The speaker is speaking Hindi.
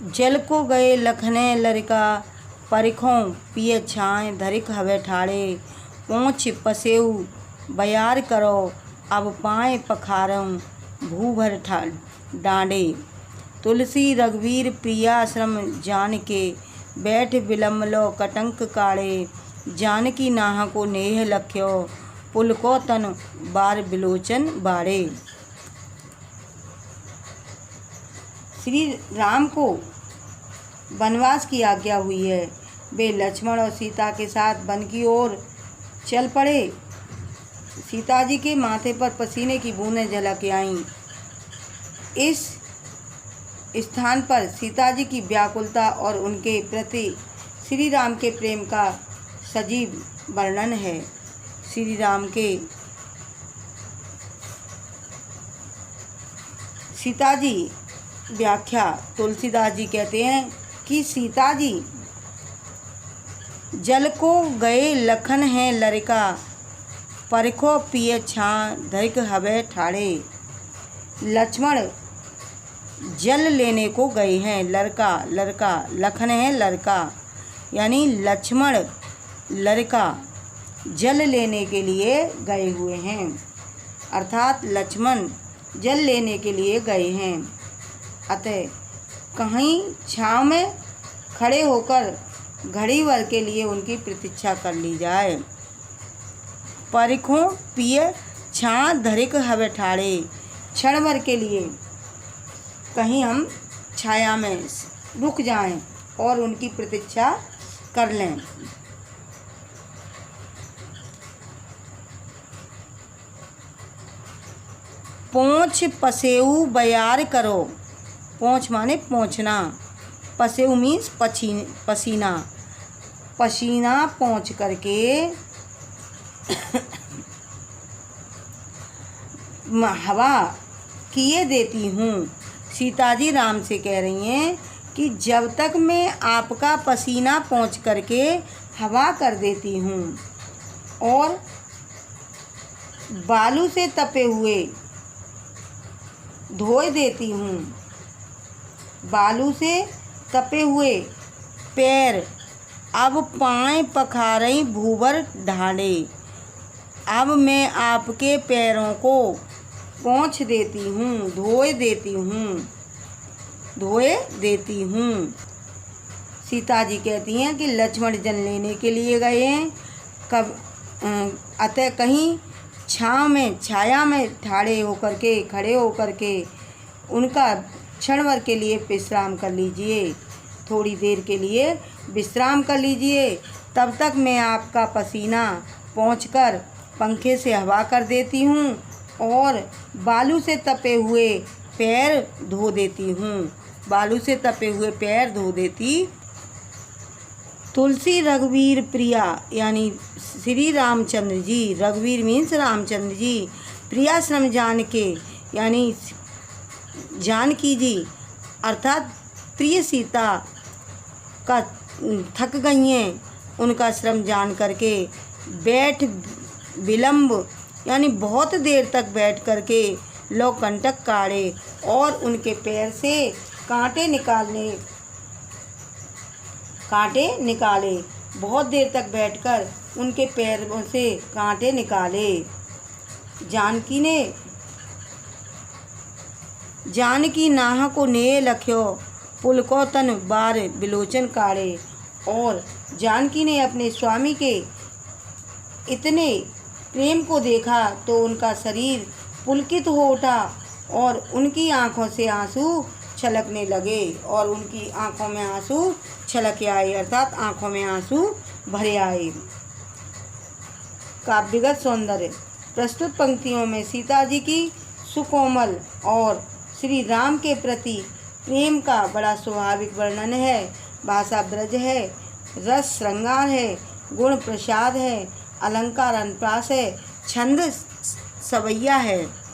जल को गए लखने लरिका, परिखों पिए छाए धरिक हवे ठाड़े। पोंछ पसेऊ बयार करो, अब पाए पखारऊँ भू भर डांडे। तुलसी रघुवीर प्रिया श्रम जान के, बैठ विलम्ब लो कटंक काढ़े। जानकी नाह को नेह लख्यो, पुल को तन बार बिलोचन बाड़े। श्री राम को वनवास की आज्ञा हुई है। वे लक्ष्मण और सीता के साथ वन की ओर चल पड़े। सीता जी के माथे पर पसीने की बूंदें झलक आईं। इस स्थान पर सीता जी की व्याकुलता और उनके प्रति श्री राम के प्रेम का सजीव वर्णन है। श्री राम के सीता जी व्याख्या तुलसीदास जी कहते हैं कि सीता जी जल को गए लखन है लरिका, परिखो पिए छां धरिक हवे ठाड़े। लक्ष्मण जल लेने को गए हैं। लड़का लड़का लखन है लड़का, यानी लक्ष्मण लड़का जल लेने के लिए गए हुए हैं, अर्थात लक्ष्मण जल लेने के लिए गए हैं। अतः कहीं छाँव में खड़े होकर घड़ी भर के लिए उनकी प्रतीक्षा कर ली जाए। परिखों पिए छां धरिक हवे ठाड़े, क्षण भर के लिए कहीं हम छाया में रुक जाएं और उनकी प्रतीक्षा कर लें। पोंछ पसेऊ बयार करो। पोंछ माने पोंछना, पसेऊ मीन्स पसीना। पसीना पोंछ करके हवा किए देती हूँ। सीता जी राम से कह रही हैं कि जब तक मैं आपका पसीना पोंछ करके हवा कर देती हूँ और बालू से तपे हुए धोए देती हूँ, बालू से तपे हुए पैर अब पाए पखारई भूवर ढांडे। अब मैं आपके पैरों को पोंछ देती हूँ, धोए देती हूँ। सीता जी कहती हैं कि लक्ष्मण जल लेने के लिए गए हैं। अतः कहीं छाँव में छाया में खड़े होकर के उनका क्षण भर के लिए विश्राम कर लीजिए, थोड़ी देर के लिए विश्राम कर लीजिए। तब तक मैं आपका पसीना पोंछकर पंखे से हवा कर देती हूँ और बालू से तपे हुए पैर धो देती। तुलसी रघुवीर प्रिया, यानी श्री रामचंद्र जी, रघुवीर मीन्स रामचंद्र जी, प्रिया श्रम जान के, यानी जानकी जी अर्थात प्रिय सीता का थक गई हैं, उनका श्रम जान करके बैठ विलम्ब, यानी बहुत देर तक बैठ करके लोकंटक काढ़े और उनके पैर से कांटे निकाले। बहुत देर तक बैठकर उनके पैरों से कांटे निकाले। जानकी नाह को नेह लख्यो, पुल को तन बार बिलोचन काढ़े। और जानकी ने अपने स्वामी के इतने प्रेम को देखा तो उनका शरीर पुलकित हो उठा और उनकी आँखों से आंसू छलकने लगे और उनकी आँखों में आंसू छलके आए, अर्थात आँखों में आंसू भरे आए। काव्यगत सौंदर्य। प्रस्तुत पंक्तियों में सीता जी की सुकोमल और श्री राम के प्रति प्रेम का बड़ा स्वाभाविक वर्णन है। भाषा ब्रज है, रस श्रृंगार है, गुण प्रसाद है, अलंकार अनुप्रास है, छंद सवैया है।